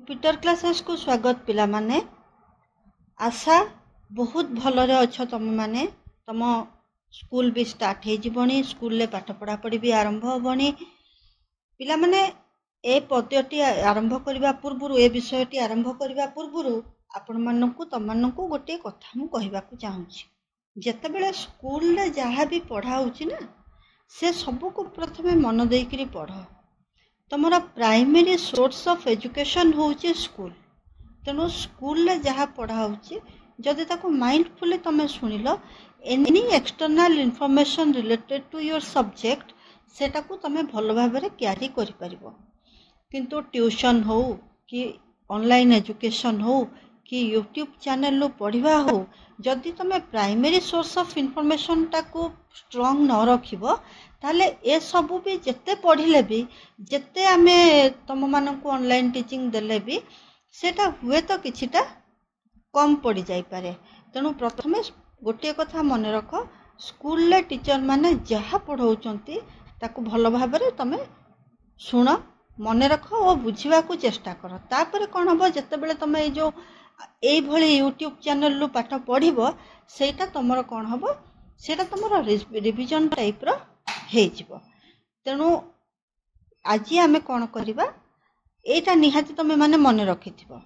Peter classes को स्वागत पिला माने। आशा बहुत भलरे अच्छ तुम माने। तुम स्कूल भी स्टार्ट हो जीवनी, स्कूल ले पाठ पढ़ा पढ़ी भी आरंभ होबनी। पिला माने ए पद्यटी आरंभ करबा पूर्वरु, ए विषयटी आरंभ करबा पूर्वरु आपण मानकु तुम मानकु गोटे कथा मु कहबा को चाहूची। जेतेबेले स्कूल ले जहाँ भी पढ़ा होची ना, से सब को प्रथमे मन देकरी पढ़। तुमरा प्राइमरी सोर्स ऑफ एजुकेशन होची स्कूल। तेणु स्कूल ले जहाँ पढ़ा होची जदि ताको माइंडफुली तुम सुनिल, any external information related to your subject सेटा को तुम भल भाव क्यारी करि परिबो। किंतु ट्यूशन हो कि ऑनलाइन एजुकेशन हो कि यूट्यूब चैनल लो पढ़िबा हो, जदि तुम प्राइमरी सोर्स ऑफ इनफॉरमेशन टाको स्ट्रांग न रखिबो, ताले ए सबू भी जिते पढ़िले भी, जिते आमे तुम मानकु ऑनलाइन टीचिंग देले भी, सेटा हुए तो किछिटा कम पड़ जाई पारे। तेणु प्रथमे गोटे कथा मन रख, स्कूल ले टीचर माने जहाँ पढ़ाउचंती ताकु भल भाबरे तमे सुन, मन रख और बुझिबा को चेष्टा कर। तापर कोन हबो, जेतेबेले तमे ए जो एई भली यूट्यूब चैनल लो पाठ पढ़िबो, सेटा तमरो कोन हबो, सेटा तमरो रिविजन टाइप रो हे जिवो। तेणु आज आमे कोन करिबा, एटा निहाती तमे माने मन रखिथिबो।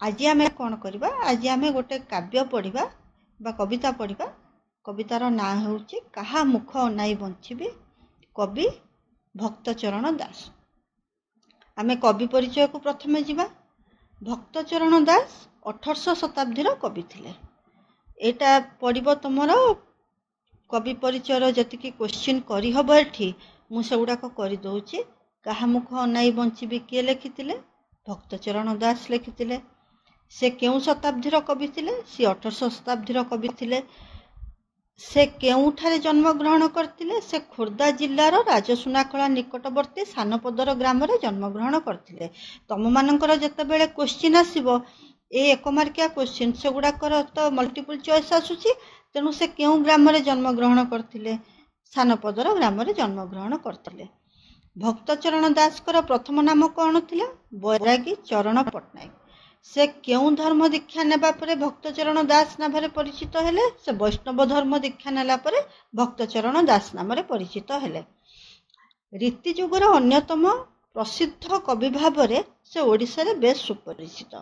आज आमे कोन करिबा, आज आमे गोटे काव्य पढ़िबा बा कविता पढ़िबा। कवितार ना होउची काहा मुख अनाई बंचिबी, कवि भक्तचरण दास। आमे कवि परिचय को प्रथमे जिबा। भक्तचरण दास 1800 शताब्दी कवि थिले। एटा पढ़िबो तुमरो कवि परिचय जतिकी क्वेश्चन करी हबो एठी, मु सेगुडाक करि दउची। काहा मुख अनाई बंचिबी किए लिखिथिले? भक्तचरण दास लिखिथिले। से केउ शताब्दी कवि थिले? से 1800 शताब्दी कवि थिले। से केउठारे जन्म ग्रहण करथिले? से खोर्धा जिल्लार राजसुनाखला निकटवर्ती सानपदर ग्राम रे जन्म ग्रहण करथिले। तम मानकर जेतेबेले क्वेश्चन आसीबो, ए एक मार्किया क्वेश्चन, सेगुडाकर तो मल्टीपल चॉइस आसुची। तेणु से केउ ग्राम रे जन्म ग्रहण करथिले? सानपदर ग्राम रे जन्म ग्रहण करथिले। भक्तचरण दास कर प्रथम नाम कौन थिला? बैरागी चरण पट्टनायक। से केउ धर्म दीक्षा नेबा परे भक्तचरण दास नाम रे परिचित हेले? से वैष्णव धर्म दीक्षा नेला परे भक्तचरण दास नाम रे परिचित हेले। रीति जुगर अन्यतम प्रसिद्ध कवि भाव से ओडिशा रे बेस सुपरिचित।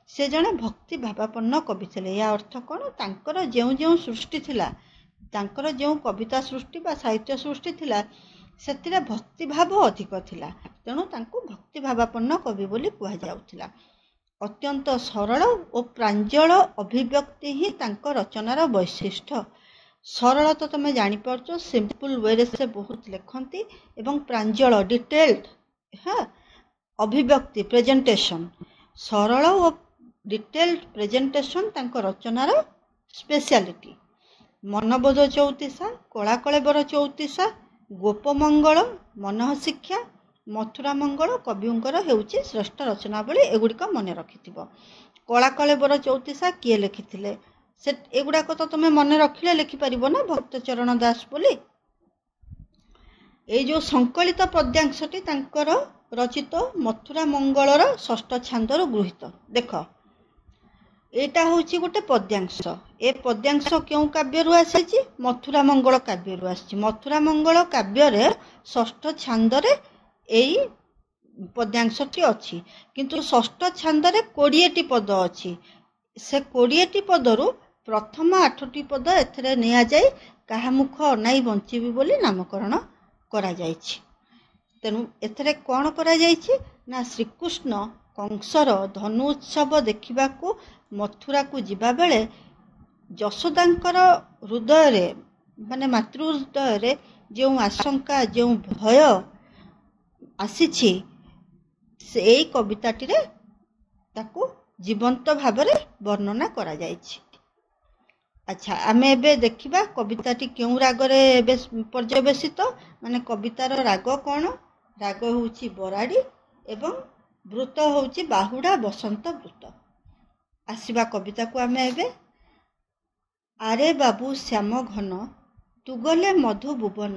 से जने भक्ति भावापन्न कवि थिले। या अर्थ कौन? तांकर जेउ जेउ सृष्टि थिला, तांकर जेउ कविता सृष्टि बा साहित्य सृष्टि थिला, सेतिरे भक्ति भाव अधिक थिला। तेणु तांको भक्ति भावापन्न कवि बोली कुहा जाउथिला। अत्यंत सरल और प्रांजल अभिव्यक्ति ही तांको रचनार वैशिष्ट्य। सरल तो तुम जानी पारछो, सिंपल वे रे से बहुत लिखंती एवं प्रांजल डिटेल्ड अभिव्यक्ति प्रेजेंटेशन, सरल और डिटेल्ड प्रेजेंटेशन तांको रचनार स्पेशलिटी। मनबोध चौतीसा, कला कलेबर चौतीसा, गोपमंगल, मनः शिक्षा, मथुरा मंगल कविंकर हेउची श्रेष्ठ रचनावली। एगुड़िक मन रखिथिबो। कला कलेबर चौतीसा किए लिखिथिले? से एगुड़ाक तो तुम मन रखिले लिखिपारिबो ना, भक्तचरण दास बोली। ए जो संकलित पद्यांशटी तांकर रचित मथुरा मंगलर षष्ठ छांदर गृहीत। देख, एटा होची गोटे पद्यांश। ए पद्यांश क्यों काव्य रु आसीची? मथुरा मंगल काव्य रु आसीची। मथुरा मंगल काव्य रे षष्ठ छांदरे एई पद्यांशटी अछि। किंतु षष्ठ छांदरे 20टी पद अछि। से 20टी पदरु प्रथम 8टी पद एथरे निया जाय काहा मुख अनाई बंचिबी बोली नामकरण करा जायछि। तेनु एथरे कोन करा जायछि ना, श्रीकृष्ण कंसर धनु उत्सव देखिबाकू मथुरा को जिबा बेले यशोदांकर हृदय रे माने मातृ हृदय रे जो आशंका जो भय आसीछि, से एई कविताटी रे ताकू जीवंत भाबरे वर्णना करा जायछि। अच्छा, आमे एबे देखिबा कविताटी केउ रागरे पर्यवेसित, माने कवितार राग कोन? राग होउछि बराड़ी एवं वृत होउछि बाहुडा बसंत वृत। आसीबा कविता को आमे एबे। आरे बाबू श्याम घन, तू गले मधु भुवन,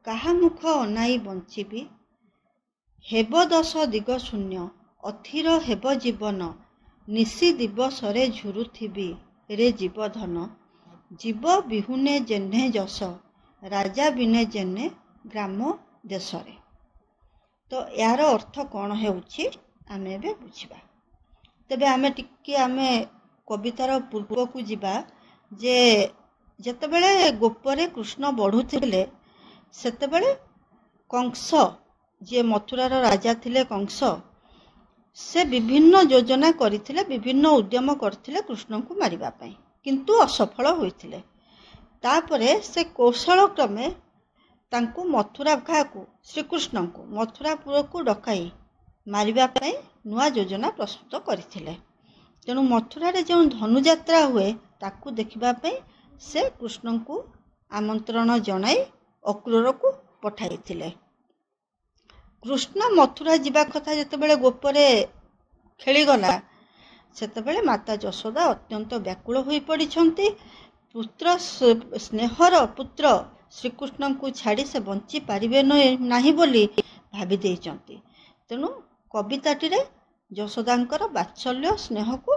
काहा मुख अनाई बंचिबी, हेब दश दिग शून्य, ଅଥିର ହେବ ଜୀବନ ନିଶି ଦିବସରେ ଝୁରୁଥିବି ରେ ଜୀବଧନ ଜୀବ ବିହୁନେ ଯେହ୍ନେ ଯଶ ରାଜା ବିନେ ଯେହ୍ନେ ଗ୍ରାମ ଦେଶରେ। ତ ଏହାର ଅର୍ଥ କ'ଣ ହେଉଛି ଆମେ ଏବେ ବୁଝିବା। ତେବେ ଆମେ କବିତାର ପୂର୍ବକୁ ଯିବା ଯେ ଯେତେବେଳେ ଗୋପରେ କୃଷ୍ଣ ବଢ଼ୁଥିଲେ ସେତେବେଳେ କଂସ ଯିଏ ମଥୁରାର ରାଜା ଥିଲେ କଂସ ସେ ବିଭିନ୍ନ ଯୋଜନା କରିଥିଲେ, ବିଭିନ୍ନ ଉଦ୍ୟମ କରିଥିଲେ କୃଷ୍ଣଙ୍କୁ ମାରିବା ପାଇଁ, କିନ୍ତୁ ଅସଫଳ ହୋଇଥିଲେ। ତାପରେ ସେ କୌଶଳ କ୍ରମେ ତାଙ୍କୁ ଶ୍ରୀକୃଷ୍ଣଙ୍କୁ ମଥୁରାପୁରକୁ ଡକାଇ ମାରିବା ପାଇଁ ନୂଆ ଯୋଜନା ପ୍ରସ୍ତୁତ କରିଥିଲେ। ତେଣୁ ମଥୁରାରେ ଯେଉଁ ଧନୁଯାତ୍ରା ହୁଏ ତାକୁ ଦେଖିବା ପାଇଁ ସେ କୃଷ୍ଣଙ୍କୁ ଆମନ୍ତ୍ରଣ ଜଣାଇ ଅକ୍ରୂରକୁ ପଠାଇଥିଲେ। କୃଷ୍ଣ ମଥୁରା ଯିବା କଥା ଯେତେବେଳେ ଗୋପରେ ଖେଳିଗଲା ସେତେବେଳେ ମାତା ଯଶୋଦା ଅତ୍ୟନ୍ତ ବ୍ୟାକୁଳ ହୋଇପଡ଼ିଛନ୍ତି। ସ୍ନେହର ପୁତ୍ର ଶ୍ରୀକୃଷ୍ଣଙ୍କୁ ଛାଡ଼ି ସେ ବଞ୍ଚି ପାରିବେ ନାହିଁ ବୋଲି ଭାବି ଦେଇଛନ୍ତି। ତେଣୁ କବିତାଟିରେ ଯଶୋଦାଙ୍କର ବାତ୍ସଲ୍ୟ ସ୍ନେହକୁ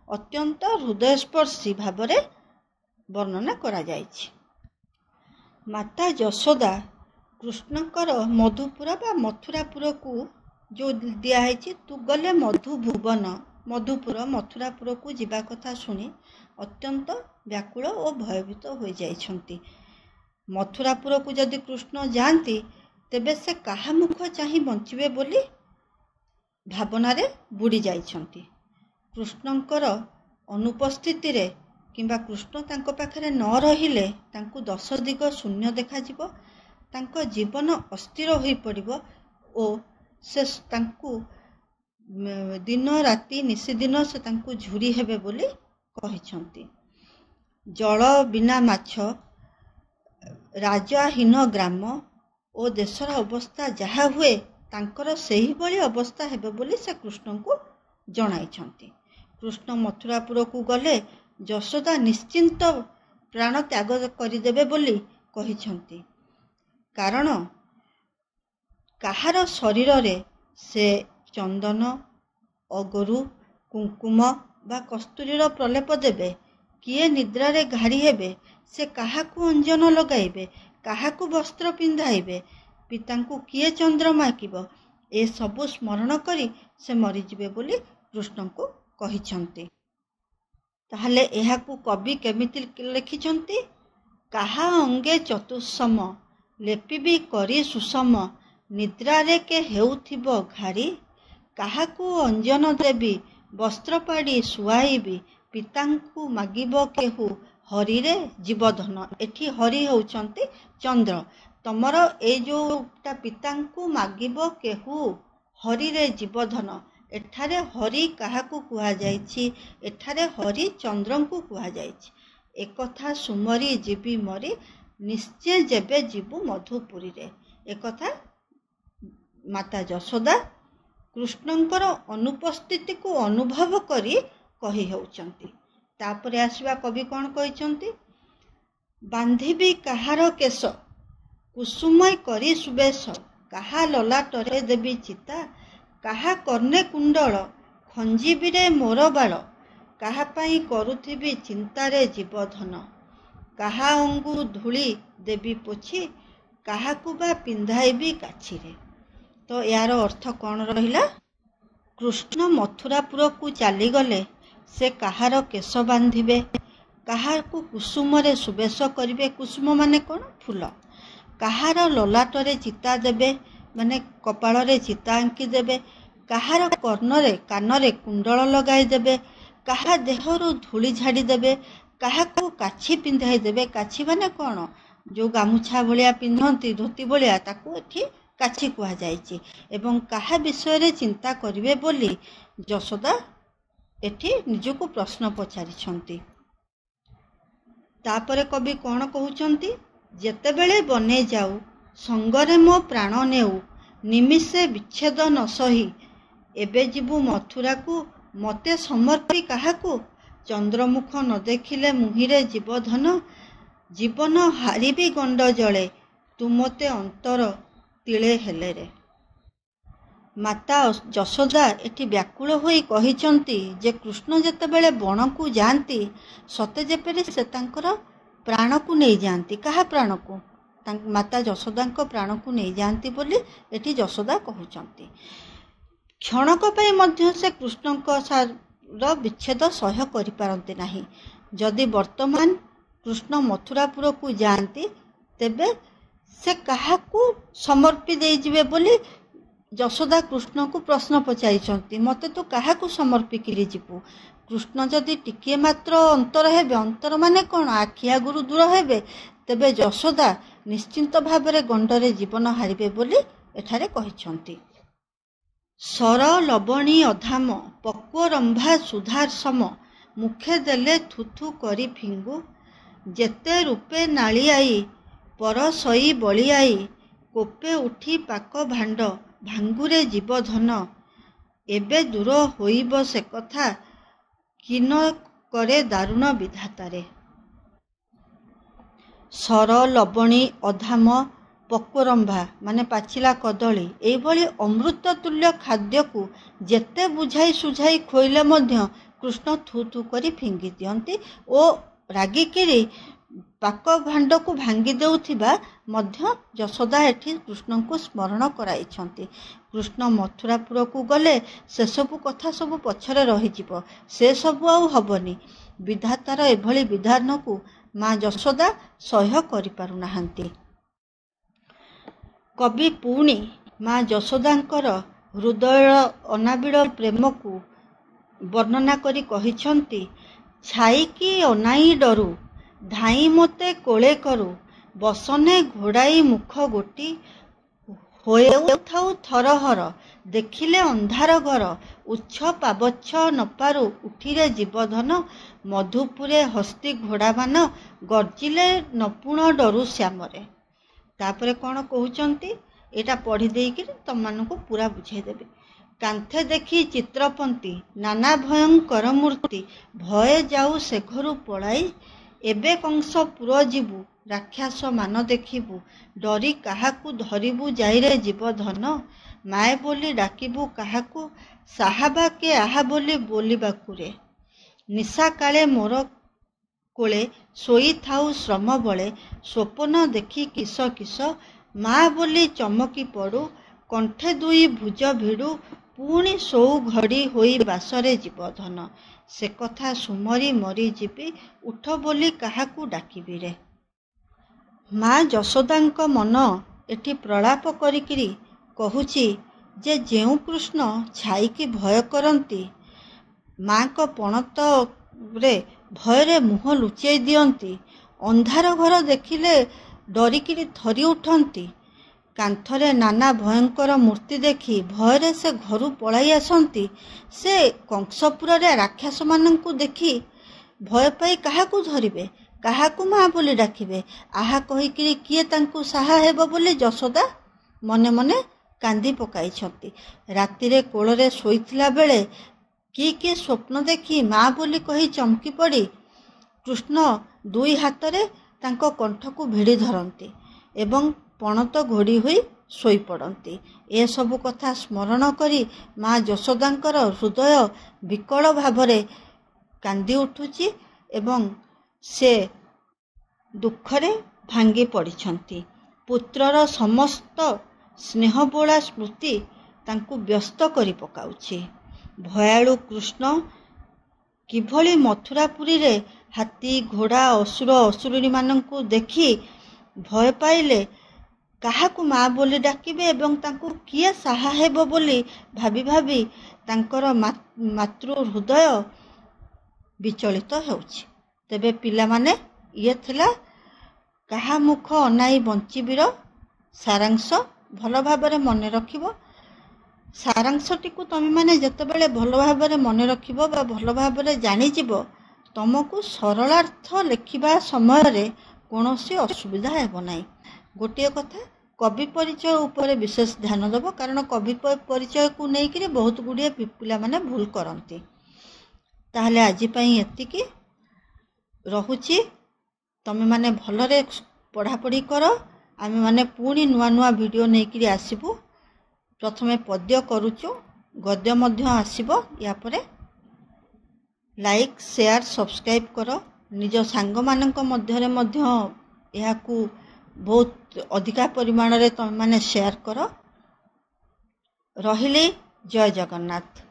ଅତ୍ୟନ୍ତ ହୃଦୟସ୍ପର୍ଶୀ ଭାବରେ ବର୍ଣ୍ଣନା କରାଯାଇଛି। ମାତା ଯଶୋଦା କୃଷ୍ଣଙ୍କର ମଧୁପୁର ବା ମଥୁରାପୁରକୁ ଯେଉଁ ଦିଆହେଇଛି ତୁ ଗଲେ ମଧୁଭୁବନ ମଧୁପୁର ମଥୁରାପୁରକୁ ଯିବା କଥା ଶୁଣି ଅତ୍ୟନ୍ତ ବ୍ୟାକୁଳ ଓ ଭୟଭୀତ ହୋଇଯାଇଛନ୍ତି। ମଥୁରାପୁରକୁ ଯଦି କୃଷ୍ଣ ଯାଆନ୍ତି ତେବେ ସେ କାହା ମୁଖ ଚାହିଁ ବଞ୍ଚିବେ ବୋଲି ଭାବନାରେ ବୁଡ଼ି ଯାଇଛନ୍ତି। କୃଷ୍ଣଙ୍କର ଅନୁପସ୍ଥିତିରେ କିମ୍ବା କୃଷ୍ଣ ତାଙ୍କ ପାଖରେ ନ ରହିଲେ ତାଙ୍କୁ 10 ଦିଗ ଶୂନ୍ୟ ଦେଖାଯିବ, ତାଙ୍କ ଜୀବନ ଅସ୍ଥିର ହୋଇପଡ଼ିବ ଓ ସେ ତାଙ୍କୁ ଦିନ ରାତି ନିଶିଦିନ ସେ ତାଙ୍କୁ ଝୁରି ହେବେ ବୋଲି କହିଛନ୍ତି। ଜଳ ବିନା ମାଛ, ରାଜାହୀନ ଗ୍ରାମ ଓ ଦେଶର ଅବସ୍ଥା ଯାହା ହୁଏ ତାଙ୍କର ସେହିଭଳି ଅବସ୍ଥା ହେବ ବୋଲି ସେ କୃଷ୍ଣଙ୍କୁ ଜଣାଇଛନ୍ତି। କୃଷ୍ଣ ମଥୁରାପୁରକୁ ଗଲେ ଯଶୋଦା ନିଶ୍ଚିନ୍ତ ପ୍ରାଣ ତ୍ୟାଗ କରିଦେବେ ବୋଲି କହିଛନ୍ତି। କାରଣ କାହାର ଶରୀରରେ ସେ ଚନ୍ଦନ, ଅଗରୁ, କୁଙ୍କୁମ ବା କସ୍ତୁରୀର ପ୍ରଲେପ ଦେବେ, କିଏ ନିଦ୍ରାରେ ଘାଡ଼ି ହେବେ, ସେ କାହାକୁ ଅଞ୍ଜନ ଲଗାଇବେ, କାହାକୁ ବସ୍ତ୍ର ପିନ୍ଧାଇବେ, ପିତାଙ୍କୁ କିଏ ଚନ୍ଦ୍ରମା ଆଙ୍କିବ, ଏସବୁ ସ୍ମରଣ କରି ସେ ମରିଯିବେ ବୋଲି କୃଷ୍ଣଙ୍କୁ କହିଛନ୍ତି। ତାହେଲେ ଏହାକୁ କବି କେମିତି ଲେଖିଛନ୍ତି? କାହା ଅଙ୍ଗେ ଚତୁଃସମ ଲେପିବି କରି ସୁଷମ ନିଦ୍ରାରେ କେ ହେଉଥିବ ଘାଡ଼ି କାହାକୁ ଅଞ୍ଜନ ଦେବି ବସ୍ତ୍ର ପାଡ଼ି ଶୁଆଇବି ପିତାଙ୍କୁ ମାଗିବ କେହୁ ହରିରେ ଜୀବଧନ। ଏଠି ହରି ହେଉଛନ୍ତି ଚନ୍ଦ୍ର। ତମର ଏଇ ଯେଉଁଟା ପିତାଙ୍କୁ ମାଗିବ କେହୁ ହରିରେ ଜୀବଧନ, ଏଠାରେ ହରି କାହାକୁ କୁହାଯାଇଛି? ଏଠାରେ ହରି ଚନ୍ଦ୍ରଙ୍କୁ କୁହାଯାଇଛି। ଏକଥା ସୁମରି ଯିବି ମରି ନିଶ୍ଚୟ ଯେବେ ଯିବୁ ମଧୁପୁରୀରେ। ଏକଥା ମାତା ଯଶୋଦା କୃଷ୍ଣଙ୍କର ଅନୁପସ୍ଥିତିକୁ ଅନୁଭବ କରି କହି ହେଉଛନ୍ତି। ତାପରେ ଆସିବା କବି କ'ଣ କହିଛନ୍ତି? ବାନ୍ଧିବି କାହାର କେଶ କୁସୁମୟ କରି ସୁବେଶ କାହା ଲଲାଟରେ ଦେବି ଚିତା କାହା କର୍ଣ୍ଣେ କୁଣ୍ଡଳ ଖଞ୍ଜିବିରେ ମୋର ବାଳ କାହା ପାଇଁ କରୁଥିବି ଚିନ୍ତାରେ ଜୀବଧନ କାହା ଅଙ୍ଗୁ ଧୂଳି ଦେବି ପୋଛି କାହାକୁ ବା ପିନ୍ଧାଇବି କାଛିରେ। ତ ଏହାର ଅର୍ଥ କ'ଣ ରହିଲା? କୃଷ୍ଣ ମଥୁରାପୁରକୁ ଚାଲିଗଲେ ସେ କାହାର କେଶ ବାନ୍ଧିବେ, କାହାକୁ କୁସୁମରେ ସୁବେଶ କରିବେ, କୁସୁମ ମାନେ କ'ଣ? ଫୁଲ। କାହାର ଲଲାଟରେ ଚିତା ଦେବେ ମାନେ କପାଳରେ ଚିତା ଆଙ୍କି ଦେବେ, କାହାର କାନରେ କୁଣ୍ଡଳ ଲଗାଇ ଦେବେ, କାହା ଦେହରୁ ଧୂଳି ଝାଡ଼ି ଦେବେ, କାହାକୁ କାଛି ପିନ୍ଧାଇ ଦେବେ। କାଛି ମାନେ କ'ଣ? ଯେଉଁ ଗାମୁଛା ଭଳିଆ ପିନ୍ଧନ୍ତି ଧୋତି ଭଳିଆ, ତାକୁ ଏଠି କାଛି କୁହାଯାଇଛି। ଏବଂ କାହା ବିଷୟରେ ଚିନ୍ତା କରିବେ ବୋଲି ଯଶୋଦା ଏଠି ନିଜକୁ ପ୍ରଶ୍ନ ପଚାରିଛନ୍ତି। ତାପରେ କବି କ'ଣ କହୁଛନ୍ତି? ଯେତେବେଳେ ବନେ ଯାଉ ସଙ୍ଗରେ ମୋ ପ୍ରାଣ ନେଉ ନିମିଷେ ବିଚ୍ଛେଦ ନ ସହି ଏବେ ଯିବୁ ମଥୁରାକୁ ମୋତେ ସମର୍ପି କାହାକୁ ଚନ୍ଦ୍ରମୁଖ ନ ଦେଖିଲେ ମୁହିଁରେ ଜୀବଧନ ଜୀବନ ହାରିବି ଗଣ୍ଡ ଜଳେ ତୁ ମୋତେ ଅନ୍ତର ତିଳେ ହେଲେରେ। ମାତା ଯଶୋଦା ଏଠି ବ୍ୟାକୁଳ ହୋଇ କହିଛନ୍ତି ଯେ କୃଷ୍ଣ ଯେତେବେଳେ ବଣକୁ ଯାଆନ୍ତି ସତେ ଯେପରି ସେ ତାଙ୍କର ପ୍ରାଣକୁ ନେଇଯାଆନ୍ତି। କାହା ପ୍ରାଣକୁ? ମାତା ଯଶୋଦାଙ୍କ ପ୍ରାଣକୁ ନେଇଯାଆନ୍ତି ବୋଲି ଏଠି ଯଶୋଦା କହୁଛନ୍ତି। କ୍ଷଣକ ପାଇଁ ମଧ୍ୟ ସେ କୃଷ୍ଣଙ୍କ ବିଚ୍ଛେଦ ସହ୍ୟ କରିପାରନ୍ତି ନାହିଁ। ଯଦି ବର୍ତ୍ତମାନ କୃଷ୍ଣ ମଥୁରାପୁରକୁ ଯାଆନ୍ତି ତେବେ ସେ କାହାକୁ ସମର୍ପି ଦେଇଯିବେ ବୋଲି ଯଶୋଦା କୃଷ୍ଣଙ୍କୁ ପ୍ରଶ୍ନ ପଚାରିଛନ୍ତି। ମୋତେ ତୁ କାହାକୁ ସମର୍ପିକିରି ଯିବୁ? କୃଷ୍ଣ ଯଦି ଟିକିଏ ମାତ୍ର ଅନ୍ତର ହେବେ, ଅନ୍ତର ମାନେ କ'ଣ? ଆଖି ଆଗରୁ ଦୂର ହେବେ, ତେବେ ଯଶୋଦା ନିଶ୍ଚିନ୍ତ ଭାବରେ ଗଣ୍ଡରେ ଜୀବନ ହାରିବେ ବୋଲି ଏଠାରେ କହିଛନ୍ତି। ସର ଲବଣୀ ଅଧାମ ପକ୍ୱ ରମ୍ଭା ସୁଧାସମ ମୁଖେ ଦେଲେ ଥୁଥୁ କରି ଫିଙ୍ଗୁ ଯେତେ ରୂପେ ନାଳିଆଇ ପର ସଇ ବଳିଆଇ କୋପେ ଉଠି ପାକ ଭାଣ୍ଡ ଭାଙ୍ଗୁରେ ଜୀବ ଧନ ଏବେ ଦୂର ହୋଇବ ସେ କଥା କିନ କରେ ଦାରୁଣ ବିଧାତାରେ। ସର ଲବଣୀ ଅଧାମ ପକ୍ୱରମ୍ଭା ମାନେ ପାଚିଲା କଦଳୀ, ଏଇଭଳି ଅମୃତ ତୁଲ୍ୟ ଖାଦ୍ୟକୁ ଯେତେ ବୁଝାଇ ସୁଝାଇ ଖୋଇଲେ ମଧ୍ୟ କୃଷ୍ଣ ଥୁ ଥୁ କରି ଫିଙ୍ଗି ଦିଅନ୍ତି ଓ ରାଗିକିରି ପାକ ଭାଣ୍ଡକୁ ଭାଙ୍ଗି ଦେଉଥିବା ମଧ୍ୟ ଯଶୋଦା ଏଠି କୃଷ୍ଣଙ୍କୁ ସ୍ମରଣ କରାଇଛନ୍ତି। କୃଷ୍ଣ ମଥୁରାପୁରକୁ ଗଲେ ସେସବୁ କଥା ସବୁ ପଛରେ ରହିଯିବ, ସେସବୁ ଆଉ ହବନି। ବିଧାତାର ଏଭଳି ବିଧାନକୁ ମା ଯଶୋଦା ସହ୍ୟ କରିପାରୁନାହାନ୍ତି। କବି ପୁଣି ମା ଯଶୋଦାଙ୍କର ହୃଦୟର ଅନାବିଳ ପ୍ରେମକୁ ବର୍ଣ୍ଣନା କରି କହିଛନ୍ତି, ଛାଇକି ଅନାଇ ଡରୁ ଧାଇଁ ମୋତେ କୋଳେ କରୁ ବସନେ ଘୋଡ଼ାଇ ମୁଖ ଗୋଟି ହୋଇଥାଉ ଥରହର ଦେଖିଲେ ଅନ୍ଧାର ଘର ଉଚ୍ଛ ପାବଚ୍ଛ ନପାରୁ ଉଠିରେ ଜୀବଧନ ମଧୁପୁରେ ହସ୍ତି ଘୋଡ଼ାମାନ ଗର୍ଜିଲେ ନପୁଣ ଡରୁ ଶ୍ୟାମରେ। ତାପରେ କ'ଣ କହୁଛନ୍ତି ଏଇଟା ପଢ଼ି ଦେଇକିରି ତମମାନଙ୍କୁ ପୁରା ବୁଝେଇଦେବି। କାନ୍ଥେ ଦେଖି ଚିତ୍ରପନ୍ତି ନାନା ଭୟଙ୍କର ମୂର୍ତ୍ତି ଭଏ ଯାଉ ସେ ଘରୁ ପଳାଇ ଏବେ କଂସ ପୁର ଯିବୁ ରାକ୍ଷସ ମାନ ଦେଖିବୁ ଡରି କାହାକୁ ଧରିବୁ ଯାଇରେ ଜୀବ ଧନ ମାଏ ବୋଲି ଡାକିବୁ କାହାକୁ ସାହାବା କେ ଆହା ବୋଲି ବୋଲିବାକୁରେ ନିଶା କାଳେ ମୋର କୋଳେ ଶୋଇଥାଉ ଶ୍ରମ ବଳେ ସ୍ୱପ୍ନ ଦେଖି କିସ କିସ ମା ବୋଲି ଚମକି ପଡ଼ୁ କଣ୍ଠେ ଦୁଇ ଭୁଜ ଭିଡ଼ୁ ପୁଣି ଶୋଉ ଘଡ଼ି ହୋଇ ବାସରେ ଜୀବ ଧନ ସେ କଥା ସୁମରି ମରି ଯିବି ଉଠ ବୋଲି କାହାକୁ ଡାକିବି ରେ। ମା ଯଶୋଦାଙ୍କ ମନ ଏଠି ପ୍ରଳାପ କରିକିରି କହୁଛି ଯେ ଯେଉଁ କୃଷ୍ଣ ଛାଇକି ଭୟ କରନ୍ତି, ମାଙ୍କ ପଣତରେ ଭୟରେ ମୁହଁ ଲୁଚେଇ ଦିଅନ୍ତି, ଅନ୍ଧାର ଘର ଦେଖିଲେ ଡରିକିରି ଥରି ଉଠନ୍ତି, କାନ୍ଥରେ ନାନା ଭୟଙ୍କର ମୂର୍ତ୍ତି ଦେଖି ଭୟରେ ସେ ଘରୁ ପଳାଇ ଆସନ୍ତି, ସେ କଂସପୁରରେ ରାକ୍ଷସମାନଙ୍କୁ ଦେଖି ଭୟ ପାଇ କାହାକୁ ଧରିବେ, କାହାକୁ ମା ବୋଲି ଡାକିବେ, ଆହା କହିକିରି କିଏ ତାଙ୍କୁ ସାହା ହେବ ବୋଲି ଯଶୋଦା ମନେ ମନେ କାନ୍ଦି ପକାଇଛନ୍ତି। ରାତିରେ କୋଳରେ ଶୋଇଥିଲା ବେଳେ କି ସ୍ୱପ୍ନ ଦେଖି ମା ବୋଲି କହି ଚମକି ପଡ଼ି କୃଷ୍ଣ ଦୁଇ ହାତରେ ତାଙ୍କ କଣ୍ଠକୁ ଭିଡ଼ି ଧରନ୍ତି ଏବଂ ପଣତ ଘୋଡ଼ି ହୋଇ ଶୋଇପଡ଼ନ୍ତି। ଏସବୁ କଥା ସ୍ମରଣ କରି ମା ଯଶୋଦାଙ୍କର ହୃଦୟ ବିକଳ ଭାବରେ କାନ୍ଦି ଉଠୁଛି ଏବଂ ସେ ଦୁଃଖରେ ଭାଙ୍ଗି ପଡ଼ିଛନ୍ତି। ପୁତ୍ରର ସମସ୍ତ ସ୍ନେହବୋଳା ସ୍ମୃତି ତାଙ୍କୁ ବ୍ୟସ୍ତ କରି ପକାଉଛି। ଭୟାଳୁ କୃଷ୍ଣ କିଭଳି ମଥୁରାପୁରୀରେ ହାତୀ ଘୋଡ଼ା ଅସୁର ଅସୁରୁଣୀମାନଙ୍କୁ ଦେଖି ଭୟ ପାଇଲେ, କାହାକୁ ମା ବୋଲି ଡାକିବେ ଏବଂ ତାଙ୍କୁ କିଏ ସାହା ହେବ ବୋଲି ଭାବି ଭାବି ତାଙ୍କର ମାତୃ ହୃଦୟ ବିଚଳିତ ହେଉଛି। ତେବେ ପିଲାମାନେ, ଇଏ ଥିଲା କାହା ମୁଖ ଅନାଇ ବଞ୍ଚିବିର ସାରାଂଶ। ଭଲ ଭାବରେ ମନେ ରଖିବ। ସାରାଂଶଟିକୁ ତମେମାନେ ଯେତେବେଳେ ଭଲ ଭାବରେ ମନେ ରଖିବ ବା ଭଲ ଭାବରେ ଜାଣିଯିବ, ତମକୁ ସରଳାର୍ଥ ଲେଖିବା ସମୟରେ କୌଣସି ଅସୁବିଧା ହେବ ନାହିଁ। ଗୋଟିଏ କଥା, କବି ପରିଚୟ ଉପରେ ବିଶେଷ ଧ୍ୟାନ ଦେବ, କାରଣ କବି ପରିଚୟକୁ ନେଇକରି ବହୁତ ଗୁଡ଼ିଏ ପିଲାମାନେ ଭୁଲ କରନ୍ତି। ତାହେଲେ ଆଜି ପାଇଁ ଏତିକି ରହୁଛି। ତମେମାନେ ଭଲରେ ପଢ଼ାପଢ଼ି କର। ଆମେମାନେ ପୁଣି ନୂଆ ନୂଆ ଭିଡ଼ିଓ ନେଇକରି ଆସିବୁ। प्रथमे पद्य करुचु गद्य मध्य आसीबो या परे लाइक शेयर सब्सक्राइब करो निज सांग मानक मध्यरे मध्य याकू बहुत अधिका परिमाण रे तुम माने शेयर करो रहिले जय जगन्नाथ।